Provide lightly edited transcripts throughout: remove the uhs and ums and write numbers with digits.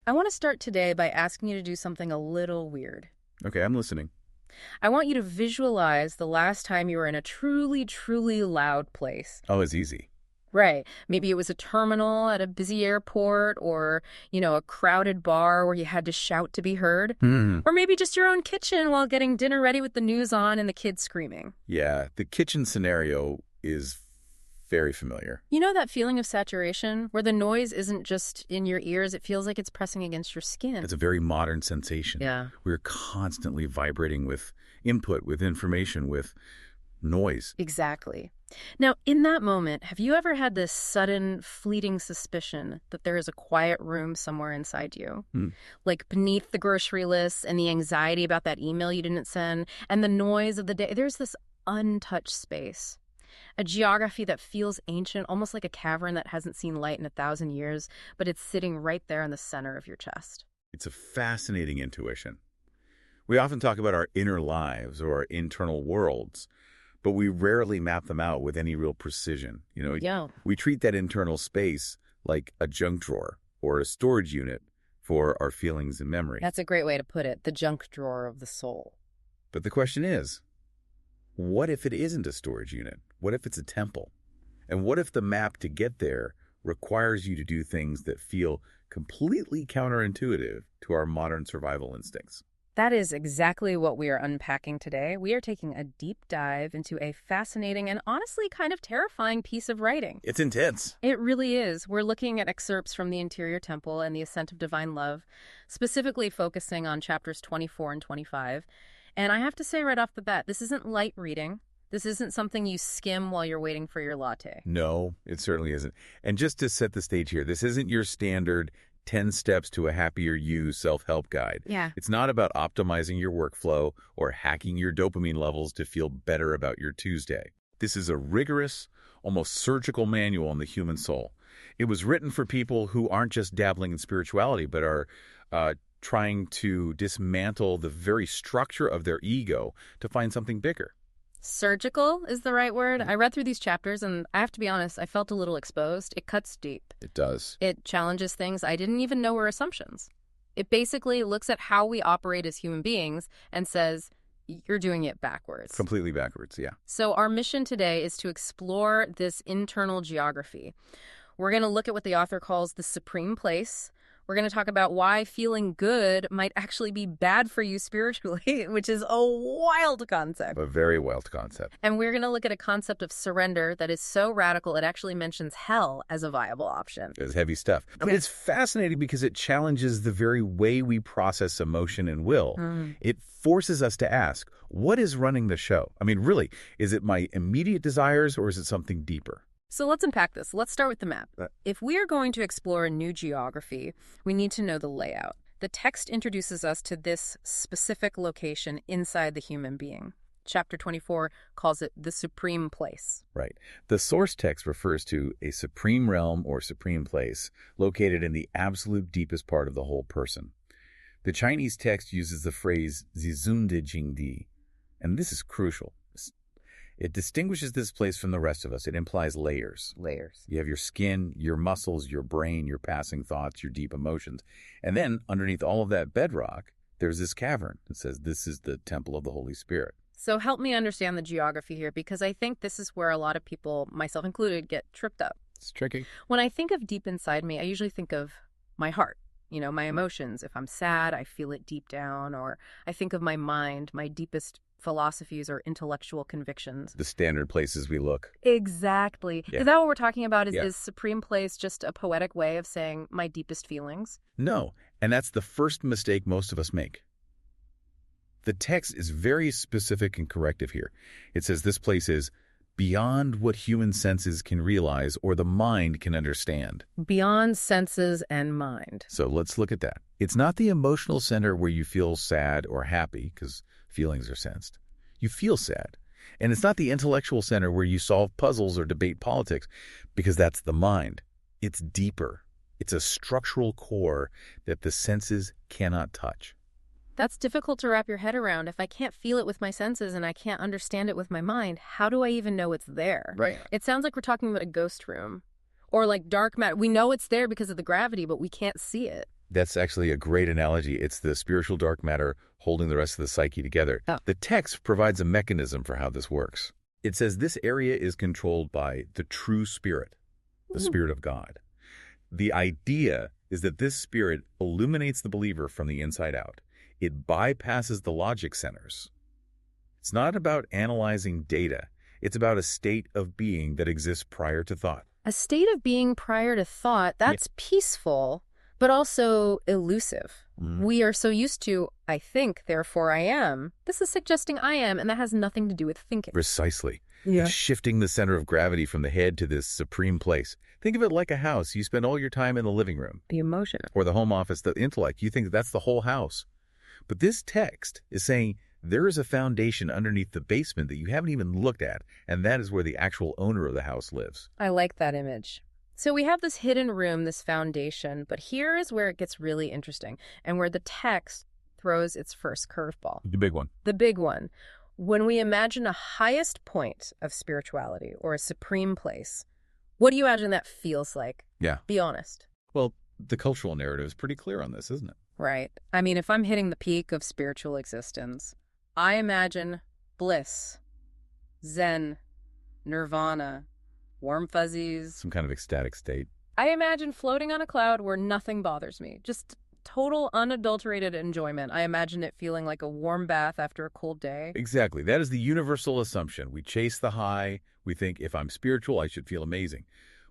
I want to start today by asking you to do something a little weird. Okay, I'm listening. I want you to visualize the last time you were in a truly, truly loud place. Oh, it's easy. Right. Maybe it was a terminal at a busy airport or, a crowded bar where you had to shout to be heard. Or maybe just your own kitchen while getting dinner ready with the news on and the kids screaming. Yeah, the kitchen scenario is very familiar. You know that feeling of saturation where the noise isn't just in your ears, it feels like it's pressing against your skin. It's a very modern sensation. Yeah. We're constantly vibrating with input, with information, with noise. Exactly. Now, in that moment, have you ever had this sudden, fleeting suspicion that there is a quiet room somewhere inside you? Like beneath the grocery list and the anxiety about that email you didn't send and the noise of the day, there's this untouched space. A geography that feels ancient, almost like a cavern that hasn't seen light in 1,000 years, but it's sitting right there in the center of your chest. It's a fascinating intuition. We often talk about our inner lives or our internal worlds, but we rarely map them out with any real precision. We treat that internal space like a junk drawer or a storage unit for our feelings and memory. That's a great way to put it, the junk drawer of the soul. But the question is, what if it isn't a storage unit? What if it's a temple? And what if the map to get there requires you to do things that feel completely counterintuitive to our modern survival instincts? That is exactly what we are unpacking today. We are taking a deep dive into a fascinating and honestly kind of terrifying piece of writing. It's intense. It really is. We're looking at excerpts from the Interior Temple and the Ascent of Divine Love, specifically focusing on chapters 24 and 25. And I have to say right off the bat, this isn't light reading. This isn't something you skim while you're waiting for your latte. No, it certainly isn't. And just to set the stage here, this isn't your standard 10 steps to a happier you self-help guide. Yeah. It's not about optimizing your workflow or hacking your dopamine levels to feel better about your Tuesday. This is a rigorous, almost surgical manual on the human soul. It was written for people who aren't just dabbling in spirituality, but are trying to dismantle the very structure of their ego to find something bigger. Surgical is the right word. I read through these chapters, and I have to be honest, I felt a little exposed. It cuts deep. It does. It challenges things I didn't even know were assumptions. It basically looks at how we operate as human beings and says, you're doing it backwards. Completely backwards, yeah. So our mission today is to explore this internal geography. We're going to look at what the author calls the supreme place. We're going to talk about why feeling good might actually be bad for you spiritually, which is a wild concept. A very wild concept. And we're going to look at a concept of surrender that is so radical it actually mentions hell as a viable option. It's heavy stuff. I mean, it's fascinating because it challenges the very way we process emotion and will. It forces us to ask, what is running the show? I mean, really, is it my immediate desires or is it something deeper? So let's unpack this. Let's start with the map. If we are going to explore a new geography, we need to know the layout. The text introduces us to this specific location inside the human being. Chapter 24 calls it the supreme place. Right. The source text refers to a supreme realm or supreme place located in the absolute deepest part of the whole person. The Chinese text uses the phrase zizunde jingdi, and this is crucial. It distinguishes this place from the rest of us. It implies layers. Layers. You have your skin, your muscles, your brain, your passing thoughts, your deep emotions. And then underneath all of that bedrock, there's this cavern that says this is the temple of the Holy Spirit. So help me understand the geography here, because I think this is where a lot of people, myself included, get tripped up. It's tricky. When I think of deep inside me, I usually think of my heart, my emotions. If I'm sad, I feel it deep down. Or I think of my mind, my deepest philosophies or intellectual convictions. The standard places we look. Exactly. Yeah. Is that what we're talking about? Is Yeah. this supreme place just a poetic way of saying my deepest feelings? No, and that's the first mistake most of us make. The text is very specific and corrective here. It says this place is beyond what human senses can realize or the mind can understand. Beyond senses and mind. So let's look at that. It's not the emotional center where you feel sad or happy, because feelings are sensed. You feel sad. And it's not the intellectual center where you solve puzzles or debate politics, because that's the mind. It's deeper. It's a structural core that the senses cannot touch. That's difficult to wrap your head around. If I can't feel it with my senses and I can't understand it with my mind, how do I even know it's there? Right. It sounds like we're talking about a ghost room or like dark matter. We know it's there because of the gravity, but we can't see it. That's actually a great analogy. It's the spiritual dark matter holding the rest of the psyche together. Oh. The text provides a mechanism for how this works. It says this area is controlled by the true spirit, the Spirit of God. The idea is that this spirit illuminates the believer from the inside out. It bypasses the logic centers. It's not about analyzing data. It's about a state of being that exists prior to thought. A state of being prior to thought, that's peaceful, but also elusive. We are so used to, I think, therefore I am. This is suggesting I am, and that has nothing to do with thinking. Precisely. Yeah. It's shifting the center of gravity from the head to this supreme place. Think of it like a house. You spend all your time in the living room. The emotion. Or the home office, the intellect. You think that's the whole house. But this text is saying there is a foundation underneath the basement that you haven't even looked at, and that is where the actual owner of the house lives. I like that image. So we have this hidden room, this foundation, but here is where it gets really interesting and where the text throws its first curveball. The big one. The big one. When we imagine a highest point of spirituality or a supreme place, what do you imagine that feels like? Yeah. Be honest. Well, the cultural narrative is pretty clear on this, isn't it? Right. I mean, if I'm hitting the peak of spiritual existence, I imagine bliss, zen, nirvana, warm fuzzies. Some kind of ecstatic state. I imagine floating on a cloud where nothing bothers me. Just total unadulterated enjoyment. I imagine it feeling like a warm bath after a cold day. Exactly. That is the universal assumption. We chase the high. We think if I'm spiritual, I should feel amazing.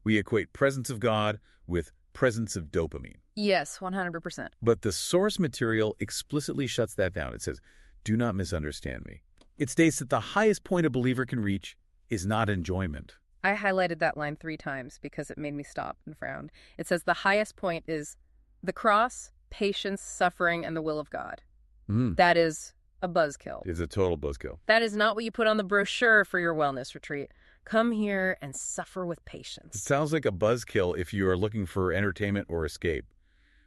We equate presence of God with presence of dopamine. Yes, 100%. But the source material explicitly shuts that down. It says, do not misunderstand me. It states that the highest point a believer can reach is not enjoyment. I highlighted that line 3 times because it made me stop and frown. It says the highest point is the cross, patience, suffering, and the will of God. That is a buzzkill. It's a total buzzkill. That is not what you put on the brochure for your wellness retreat. Come here and suffer with patience. It sounds like a buzzkill if you are looking for entertainment or escape.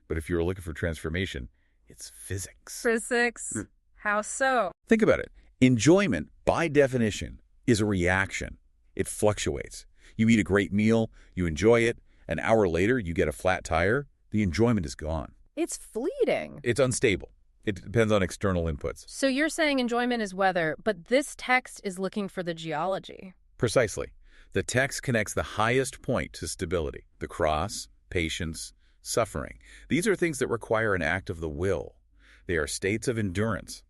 But if you're looking for transformation, it's physics. Physics? How so? Think about it. Enjoyment, by definition, is a reaction. It fluctuates. You eat a great meal, you enjoy it. An hour later, you get a flat tire. The enjoyment is gone. It's fleeting. It's unstable. It depends on external inputs. So you're saying enjoyment is weather, but this text is looking for the geology. Precisely. The text connects the highest point to stability, the cross, patience, suffering. These are things that require an act of the will. They are states of endurance.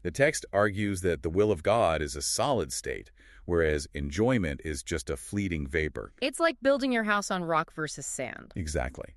The text argues that the will of God is a solid state, whereas enjoyment is just a fleeting vapor. It's like building your house on rock versus sand. Exactly.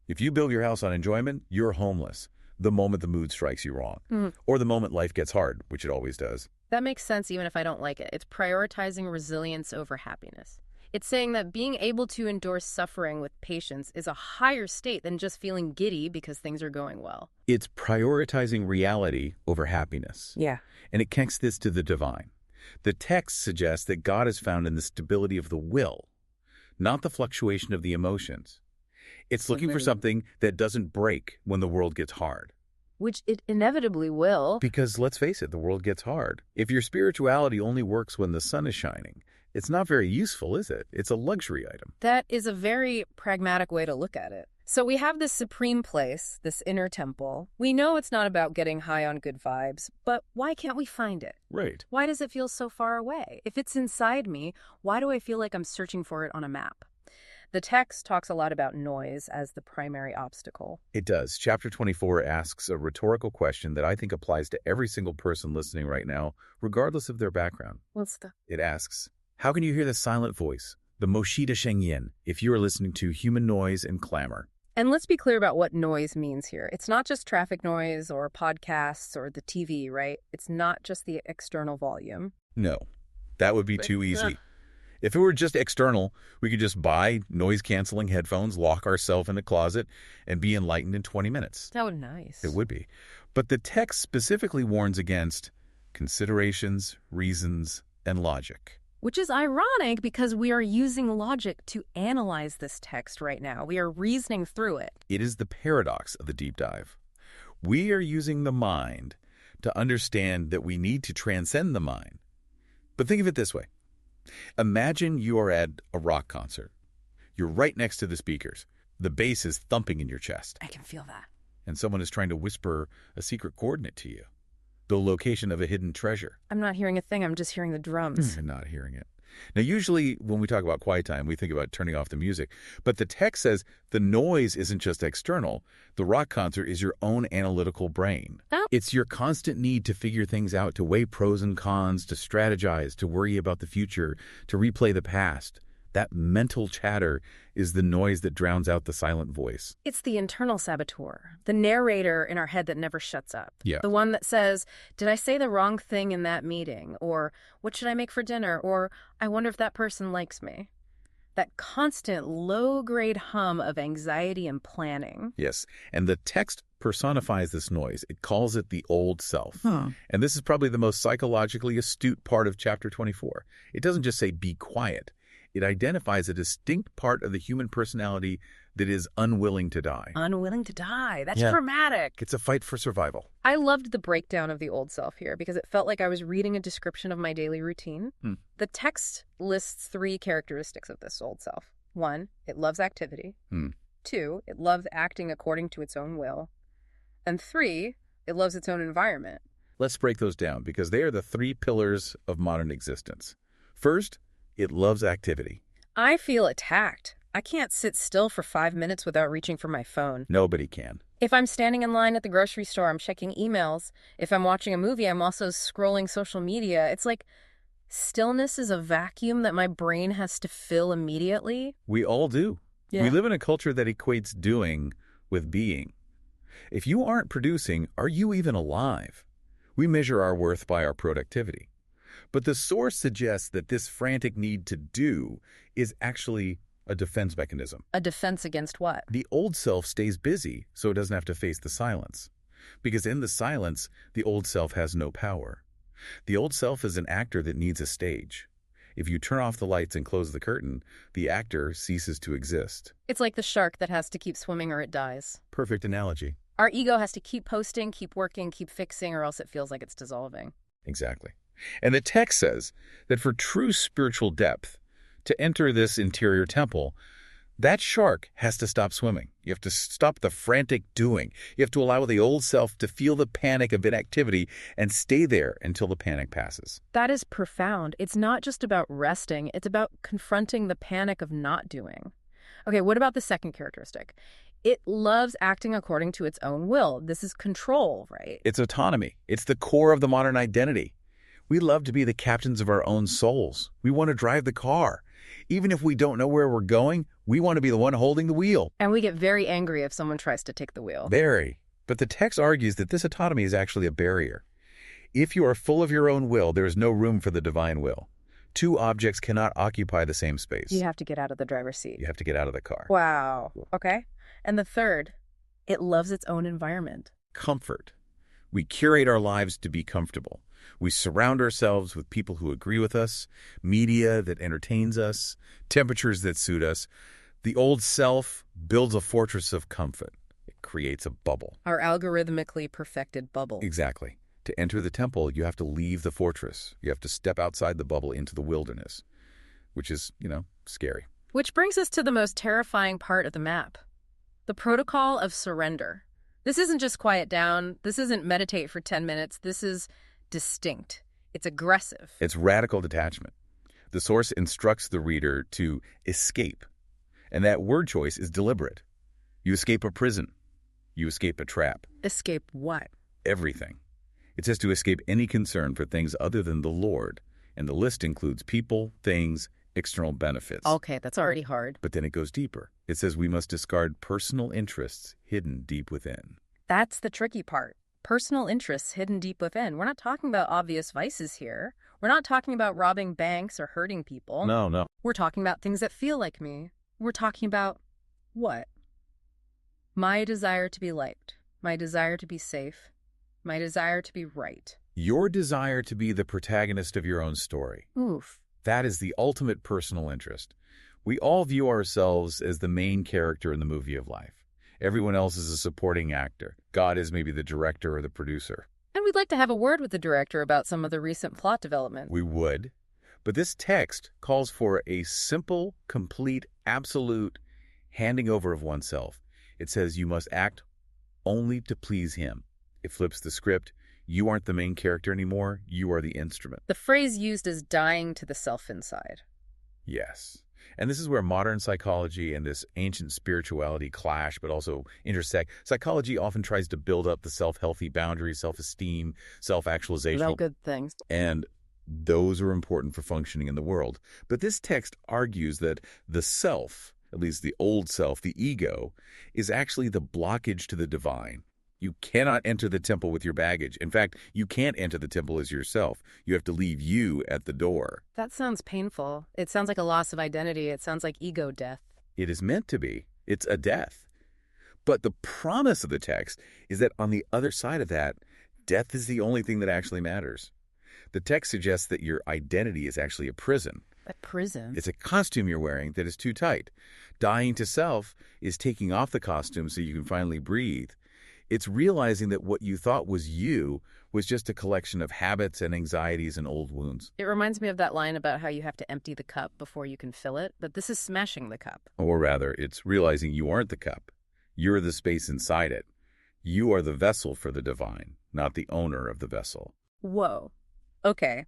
If you build your house on enjoyment, you're homeless the moment the mood strikes you wrong, or the moment life gets hard, which it always does. That makes sense even if I don't like it. It's prioritizing resilience over happiness. It's saying that being able to endure suffering with patience is a higher state than just feeling giddy because things are going well. It's prioritizing reality over happiness. Yeah. And it connects this to the divine. The text suggests that God is found in the stability of the will, not the fluctuation of the emotions. It's looking for something that doesn't break when the world gets hard. Which it inevitably will. Because let's face it, the world gets hard. If your spirituality only works when the sun is shining, it's not very useful, is it? It's a luxury item. That is a very pragmatic way to look at it. So we have this supreme place, this inner temple. We know it's not about getting high on good vibes, but why can't we find it? Right. Why does it feel so far away? If it's inside me, why do I feel like I'm searching for it on a map? The text talks a lot about noise as the primary obstacle. It does. Chapter 24 asks a rhetorical question that I think applies to every single person listening right now, regardless of their background. What's the... It asks, how can you hear the silent voice, the Moshida Shengyin, if you are listening to human noise and clamor? And let's be clear about what noise means here. It's not just traffic noise or podcasts or the TV, right? It's not just the external volume. No, that would be too easy. If it were just external, we could just buy noise-canceling headphones, lock ourselves in a closet, and be enlightened in 20 minutes. That would be nice. It would be. But the text specifically warns against considerations, reasons, and logic. Which is ironic because we are using logic to analyze this text right now. We are reasoning through it. It is the paradox of the deep dive. We are using the mind to understand that we need to transcend the mind. But think of it this way. Imagine you are at a rock concert. You're right next to the speakers. The bass is thumping in your chest. I can feel that. and someone is trying to whisper a secret coordinate to you, the location of a hidden treasure. I'm not hearing a thing. I'm just hearing the drums. You're not hearing it. Now, usually when we talk about quiet time, we think about turning off the music. But the text says the noise isn't just external. The rock concert is your own analytical brain. Oh. It's your constant need to figure things out, to weigh pros and cons, to strategize, to worry about the future, to replay the past. That mental chatter is the noise that drowns out the silent voice. It's the internal saboteur, the narrator in our head that never shuts up. Yeah. The one that says, did I say the wrong thing in that meeting? Or what should I make for dinner? Or I wonder if that person likes me. That constant low-grade hum of anxiety and planning. Yes, and the text personifies this noise. It calls it the old self. And this is probably the most psychologically astute part of chapter 24. It doesn't just say be quiet. It identifies a distinct part of the human personality that is unwilling to die. Unwilling to die. That's dramatic. It's a fight for survival. I loved the breakdown of the old self here because it felt like I was reading a description of my daily routine. The text lists 3 characteristics of this old self. 1, it loves activity. 2, it loves acting according to its own will. And 3, it loves its own environment. Let's break those down because they are the 3 pillars of modern existence. First, it loves activity. I feel attacked. I can't sit still for 5 minutes without reaching for my phone. Nobody can. If I'm standing in line at the grocery store, I'm checking emails. If I'm watching a movie, I'm also scrolling social media. It's like stillness is a vacuum that my brain has to fill immediately. We all do. Yeah. We live in a culture that equates doing with being. If you aren't producing, are you even alive? We measure our worth by our productivity. But the source suggests that this frantic need to do is actually a defense mechanism. A defense against what? The old self stays busy so it doesn't have to face the silence. Because in the silence, the old self has no power. The old self is an actor that needs a stage. If you turn off the lights and close the curtain, the actor ceases to exist. It's like the shark that has to keep swimming or it dies. Perfect analogy. Our ego has to keep posting, keep working, keep fixing, or else it feels like it's dissolving. Exactly. And the text says that for true spiritual depth, to enter this interior temple, that shark has to stop swimming. You have to stop the frantic doing. You have to allow the old self to feel the panic of inactivity and stay there until the panic passes. That is profound. It's not just about resting. It's about confronting the panic of not doing. Okay, what about the second characteristic? It loves acting according to its own will. This is control, right? It's autonomy. It's the core of the modern identity. We love to be the captains of our own souls. We want to drive the car. Even if we don't know where we're going, we want to be the one holding the wheel. And we get very angry if someone tries to take the wheel. Very. But the text argues that this autonomy is actually a barrier. If you are full of your own will, there is no room for the divine will. 2 objects cannot occupy the same space. You have to get out of the driver's seat. You have to get out of the car. Wow. Okay. And the third, it loves its own environment. Comfort. We curate our lives to be comfortable. We surround ourselves with people who agree with us, media that entertains us, temperatures that suit us. The old self builds a fortress of comfort. It creates a bubble. Our algorithmically perfected bubble. Exactly. To enter the temple, you have to leave the fortress. You have to step outside the bubble into the wilderness, which is, scary. Which brings us to the most terrifying part of the map. The protocol of surrender. This isn't just quiet down. This isn't meditate for 10 minutes. This is distinct. It's aggressive. It's radical detachment. The source instructs the reader to escape. And that word choice is deliberate. You escape a prison. You escape a trap. Escape what? Everything. It says to escape any concern for things other than the Lord. And the list includes people, things, external benefits. Okay, that's already hard. But then it goes deeper. It says we must discard personal interests hidden deep within. That's the tricky part. Personal interests hidden deep within. We're not talking about obvious vices here. We're not talking about robbing banks or hurting people. No. We're talking about things that feel like me. We're talking about what? My desire to be liked. My desire to be safe. My desire to be right. Your desire to be the protagonist of your own story. Oof. That is the ultimate personal interest. We all view ourselves as the main character in the movie of life. Everyone else is a supporting actor. God is maybe the director or the producer. And we'd like to have a word with the director about some of the recent plot development. We would. But this text calls for a simple, complete, absolute handing over of oneself. It says you must act only to please him. It flips the script. You aren't the main character anymore. You are the instrument. The phrase used is dying to the self inside. Yes. And this is where modern psychology and this ancient spirituality clash, but also intersect. Psychology often tries to build up the self-healthy boundaries, self-esteem, self-actualization. Without good things. And those are important for functioning in the world. But this text argues that the self, at least the old self, the ego, is actually the blockage to the divine. You cannot enter the temple with your baggage. In fact, you can't enter the temple as yourself. You have to leave you at the door. That sounds painful. It sounds like a loss of identity. It sounds like ego death. It is meant to be. It's a death. But the promise of the text is that on the other side of that, death is the only thing that actually matters. The text suggests that your identity is actually a prison. A prison? It's a costume you're wearing that is too tight. Dying to self is taking off the costume so you can finally breathe. It's realizing that what you thought was you was just a collection of habits and anxieties and old wounds. It reminds me of that line about how you have to empty the cup before you can fill it, but this is smashing the cup. Or rather, it's realizing you aren't the cup. You're the space inside it. You are the vessel for the divine, not the owner of the vessel. Whoa. Okay.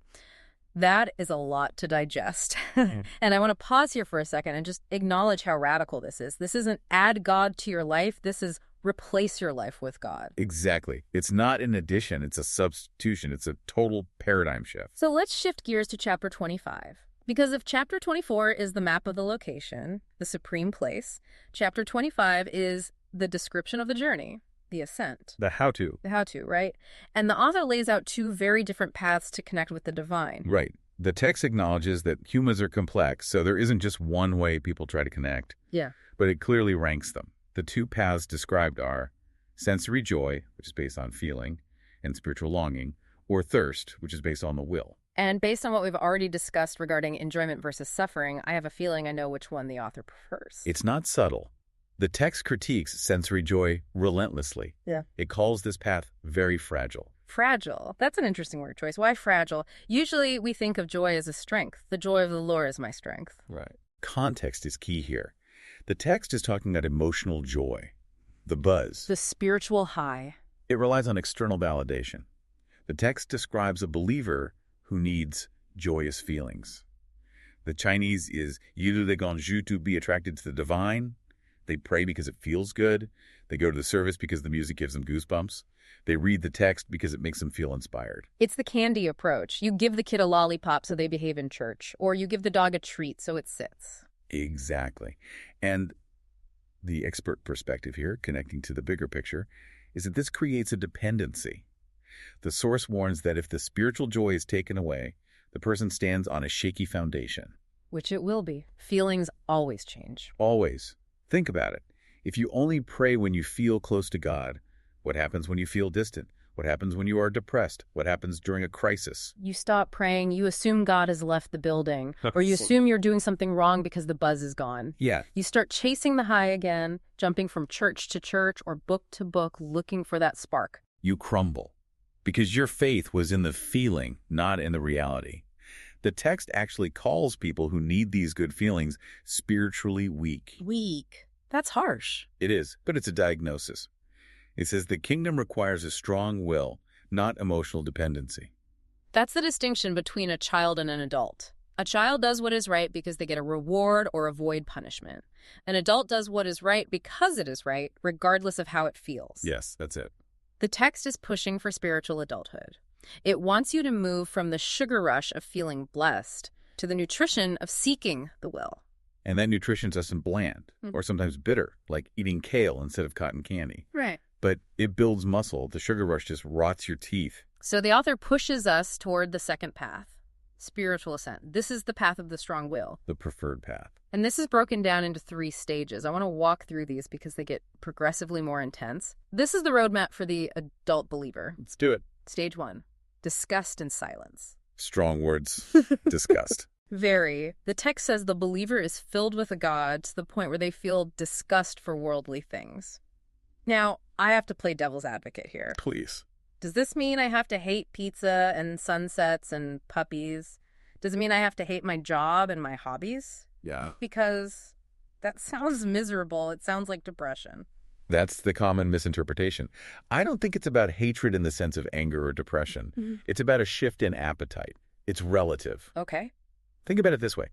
That is a lot to digest. And I want to pause here for a second and just acknowledge how radical this is. This isn't add God to your life. This is replace your life with God. Exactly. It's not an addition. It's a substitution. It's a total paradigm shift. So let's shift gears to chapter 25. Because if chapter 24 is the map of the location, the supreme place, chapter 25 is the description of the journey, the ascent. The how-to. The how-to, right? And the author lays out two very different paths to connect with the divine. Right. The text acknowledges that humans are complex, so there isn't just one way people try to connect. Yeah. But it clearly ranks them. The two paths described are sensory joy, which is based on feeling, and spiritual longing, or thirst, which is based on the will. And based on what we've already discussed regarding enjoyment versus suffering, I have a feeling I know which one the author prefers. It's not subtle. The text critiques sensory joy relentlessly. Yeah. It calls this path very fragile. Fragile. That's an interesting word choice. Why fragile? Usually we think of joy as a strength. The joy of the Lord is my strength. Right. Context is key here. The text is talking about emotional joy, the buzz. The spiritual high. It relies on external validation. The text describes a believer who needs joyous feelings. The Chinese is yiru de gongju, to be attracted to the divine. They pray because it feels good. They go to the service because the music gives them goosebumps. They read the text because it makes them feel inspired. It's the candy approach. You give the kid a lollipop so they behave in church, or you give the dog a treat so it sits. Exactly. And the expert perspective here, connecting to the bigger picture, is that this creates a dependency. The source warns that if the spiritual joy is taken away, the person stands on a shaky foundation. Which it will be. Feelings always change. Always. Think about it. If you only pray when you feel close to God, what happens when you feel distant? What happens when you are depressed? What happens during a crisis? You stop praying, you assume God has left the building, or you assume you're doing something wrong because the buzz is gone. Yeah. You start chasing the high again, jumping from church to church or book to book, looking for that spark. You crumble because your faith was in the feeling, not in the reality. The text actually calls people who need these good feelings spiritually weak. Weak. That's harsh. It is, but it's a diagnosis. It says the kingdom requires a strong will, not emotional dependency. That's the distinction between a child and an adult. A child does what is right because they get a reward or avoid punishment. An adult does what is right because it is right, regardless of how it feels. Yes, that's it. The text is pushing for spiritual adulthood. It wants you to move from the sugar rush of feeling blessed to the nutrition of seeking the will. And that nutrition's often bland, or sometimes bitter, like eating kale instead of cotton candy. Right. But it builds muscle. The sugar rush just rots your teeth. So the author pushes us toward the second path, spiritual ascent. This is the path of the strong will. The preferred path. And this is broken down into 3 stages. I want to walk through these because they get progressively more intense. This is the roadmap for the adult believer. Let's do it. Stage 1, disgust and silence. Strong words. Disgust. Very. The text says the believer is filled with a God to the point where they feel disgust for worldly things. Now, I have to play devil's advocate here. Please. Does this mean I have to hate pizza and sunsets and puppies? Does it mean I have to hate my job and my hobbies? Yeah. Because that sounds miserable. It sounds like depression. That's the common misinterpretation. I don't think it's about hatred in the sense of anger or depression. It's about a shift in appetite. It's relative. Okay. Think about it this way.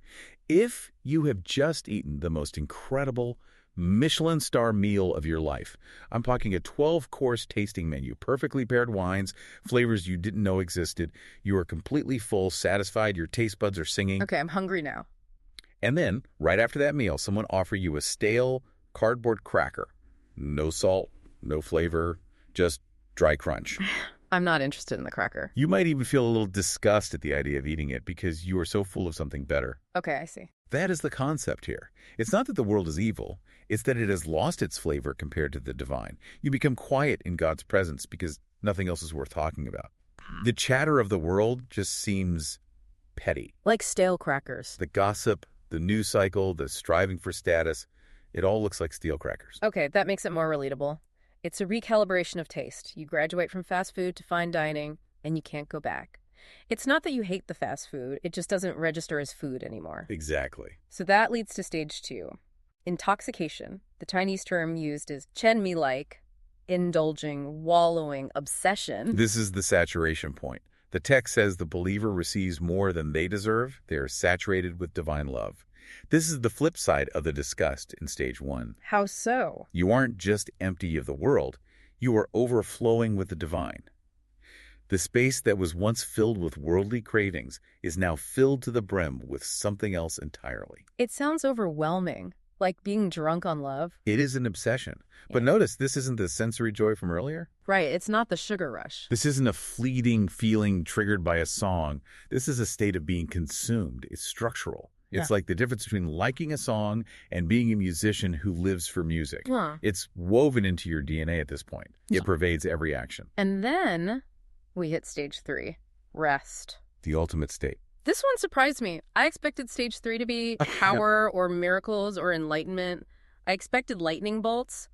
If you have just eaten the most incredible Michelin star meal of your life, I'm talking a 12-course tasting menu, perfectly paired wines, flavors you didn't know existed, you are completely full, satisfied, your taste buds are singing. Okay, I'm hungry now. And then, right after that meal, someone offer you a stale cardboard cracker. No salt, no flavor, just dry crunch. I'm not interested in the cracker. You might even feel a little disgust at the idea of eating it because you are so full of something better. Okay, I see. That is the concept here. It's not that the world is evil. It's that it has lost its flavor compared to the divine. You become quiet in God's presence because nothing else is worth talking about. The chatter of the world just seems petty. Like stale crackers. The gossip, the news cycle, the striving for status, it all looks like stale crackers. Okay, that makes it more relatable. It's a recalibration of taste. You graduate from fast food to fine dining, and you can't go back. It's not that you hate the fast food, it just doesn't register as food anymore. Exactly. So that leads to stage 2. Intoxication. The Chinese term used is chen mi like, indulging, wallowing, obsession. This is the saturation point. The text says the believer receives more than they deserve. They are saturated with divine love. This is the flip side of the disgust in stage 1. How so? You aren't just empty of the world. You are overflowing with the divine. The space that was once filled with worldly cravings is now filled to the brim with something else entirely. It sounds overwhelming, like being drunk on love. It is an obsession. But notice, this isn't the sensory joy from earlier. Right, it's not the sugar rush. This isn't a fleeting feeling triggered by a song. This is a state of being consumed. It's structural. It's like the difference between liking a song and being a musician who lives for music. It's woven into your DNA at this point. It pervades every action. And then we hit stage 3, rest. The ultimate state. This one surprised me. I expected stage 3 to be power or miracles or enlightenment. I expected lightning bolts,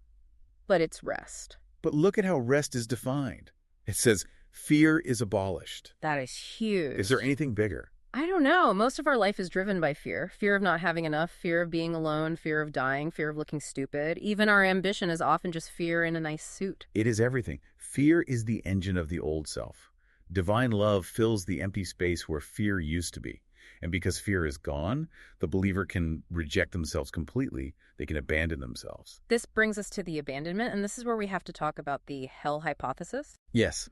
but it's rest. But look at how rest is defined. It says, fear is abolished. That is huge. Is there anything bigger? I don't know. Most of our life is driven by fear. Fear of not having enough, fear of being alone, fear of dying, fear of looking stupid. Even our ambition is often just fear in a nice suit. It is everything. Fear is the engine of the old self. Divine love fills the empty space where fear used to be. And because fear is gone, the believer can reject themselves completely. They can abandon themselves. This brings us to the abandonment, and this is where we have to talk about the hell hypothesis. Yes.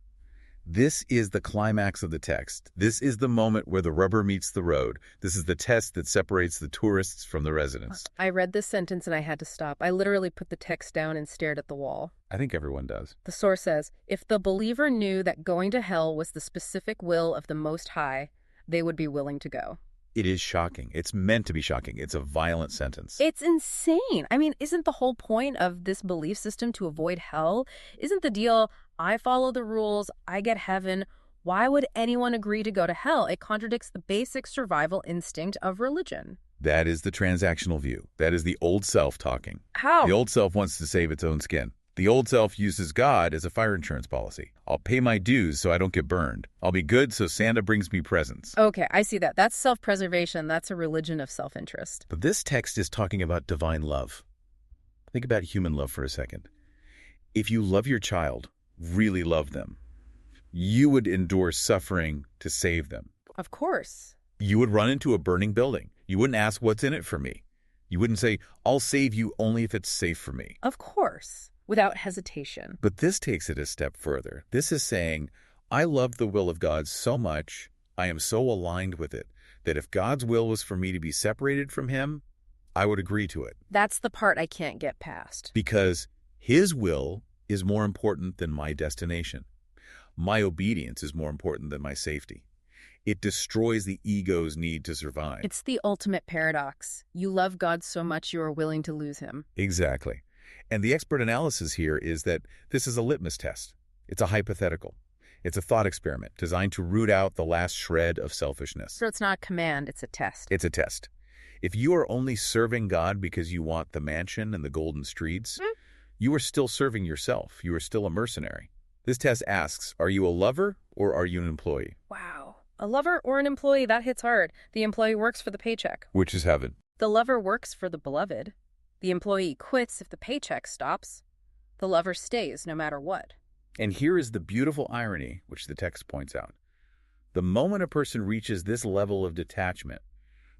This is the climax of the text. This is the moment where the rubber meets the road. This is the test that separates the tourists from the residents. I read this sentence and I had to stop. I literally put the text down and stared at the wall. I think everyone does. The source says, if the believer knew that going to hell was the specific will of the Most High, they would be willing to go. It is shocking. It's meant to be shocking. It's a violent sentence. It's insane. I mean, isn't the whole point of this belief system to avoid hell? Isn't the deal, I follow the rules, I get heaven? Why would anyone agree to go to hell? It contradicts the basic survival instinct of religion. That is the transactional view. That is the old self talking. How? The old self wants to save its own skin. The old self uses God as a fire insurance policy. I'll pay my dues so I don't get burned. I'll be good so Santa brings me presents. Okay, I see that. That's self-preservation. That's a religion of self-interest. But this text is talking about divine love. Think about human love for a second. If you love your child, really love them, you would endure suffering to save them. Of course. You would run into a burning building. You wouldn't ask, what's in it for me? You wouldn't say, I'll save you only if it's safe for me. Of course. Without hesitation. But this takes it a step further. This is saying, I love the will of God so much, I am so aligned with it, that if God's will was for me to be separated from him, I would agree to it. That's the part I can't get past. Because his will is more important than my destination. My obedience is more important than my safety. It destroys the ego's need to survive. It's the ultimate paradox. You love God so much you are willing to lose him. Exactly. And the expert analysis here is that this is a litmus test. It's a hypothetical. It's a thought experiment designed to root out the last shred of selfishness. So it's not a command, it's a test. It's a test. If you are only serving God because you want the mansion and the golden streets, you are still serving yourself. You are still a mercenary. This test asks, are you a lover or are you an employee? Wow. A lover or an employee, that hits hard. The employee works for the paycheck. Which is heaven. The lover works for the beloved. The employee quits if the paycheck stops. The lover stays no matter what. And here is the beautiful irony, which the text points out. The moment a person reaches this level of detachment,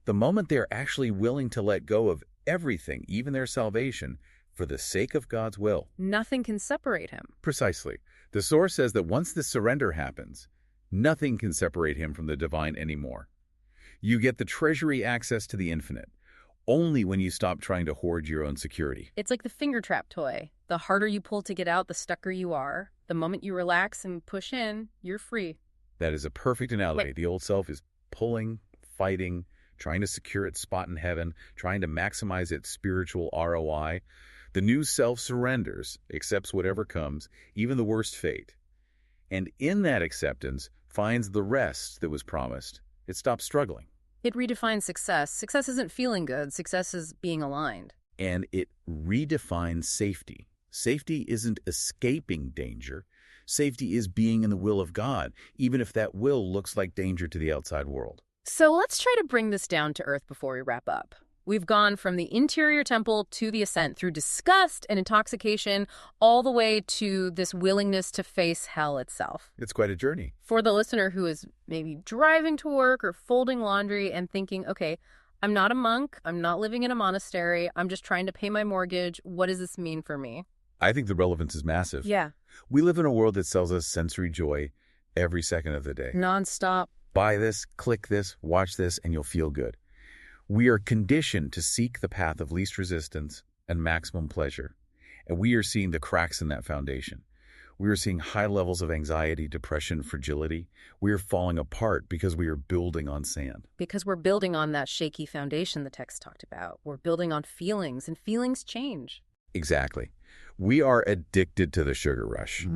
the moment they are actually willing to let go of everything, even their salvation, for the sake of God's will. Nothing can separate him. Precisely. The source says that once this surrender happens, nothing can separate him from the divine anymore. You get the treasury access to the infinite, only when you stop trying to hoard your own security. It's like the finger trap toy. The harder you pull to get out, the stucker you are. The moment you relax and push in, you're free. That is a perfect analogy. The old self is pulling, fighting, trying to secure its spot in heaven, trying to maximize its spiritual ROI. The new self surrenders, accepts whatever comes, even the worst fate. And in that acceptance, finds the rest that was promised. It stops struggling. It redefines success. Success isn't feeling good. Success is being aligned. And it redefines safety. Safety isn't escaping danger. Safety is being in the will of God, even if that will looks like danger to the outside world. So let's try to bring this down to earth before we wrap up. We've gone from the interior temple to the ascent, through disgust and intoxication, all the way to this willingness to face hell itself. It's quite a journey. For the listener who is maybe driving to work or folding laundry and thinking, okay, I'm not a monk, I'm not living in a monastery, I'm just trying to pay my mortgage, what does this mean for me? I think the relevance is massive. Yeah. We live in a world that sells us sensory joy every second of the day. Nonstop. Buy this, click this, watch this, and you'll feel good. We are conditioned to seek the path of least resistance and maximum pleasure, and we are seeing the cracks in that foundation. We are seeing high levels of anxiety, depression, fragility. We are falling apart because we are building on sand. Because we're building on that shaky foundation the text talked about. We're building on feelings, and feelings change. Exactly. We are addicted to the sugar rush.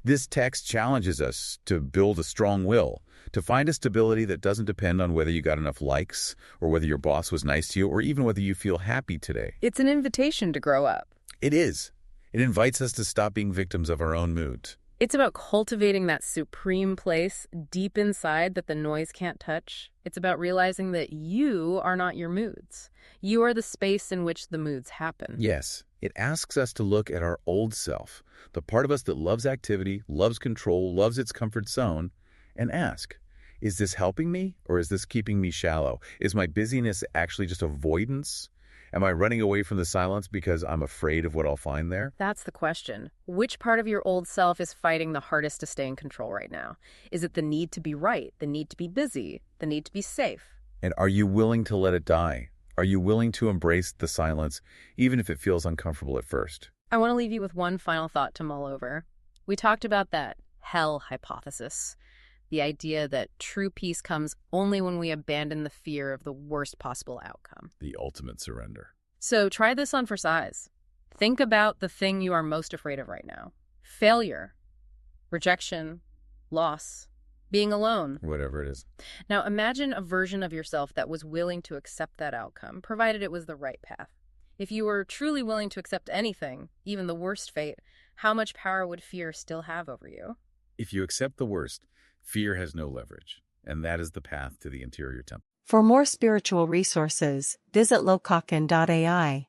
This text challenges us to build a strong will, to find a stability that doesn't depend on whether you got enough likes, or whether your boss was nice to you, or even whether you feel happy today. It's an invitation to grow up. It is. It invites us to stop being victims of our own moods. It's about cultivating that supreme place deep inside that the noise can't touch. It's about realizing that you are not your moods. You are the space in which the moods happen. Yes. It asks us to look at our old self, the part of us that loves activity, loves control, loves its comfort zone, and ask, is this helping me or is this keeping me shallow? Is my busyness actually just avoidance? Am I running away from the silence because I'm afraid of what I'll find there? That's the question. Which part of your old self is fighting the hardest to stay in control right now? Is it the need to be right, the need to be busy, the need to be safe? And are you willing to let it die? Are you willing to embrace the silence, even if it feels uncomfortable at first? I want to leave you with one final thought to mull over. We talked about that hell hypothesis, the idea that true peace comes only when we abandon the fear of the worst possible outcome. The ultimate surrender. So try this on for size. Think about the thing you are most afraid of right now. Failure, rejection, loss, being alone. Whatever it is. Now imagine a version of yourself that was willing to accept that outcome, provided it was the right path. If you were truly willing to accept anything, even the worst fate, how much power would fear still have over you? If you accept the worst, fear has no leverage, and that is the path to the interior temple. For more spiritual resources, visit lokaken.ai.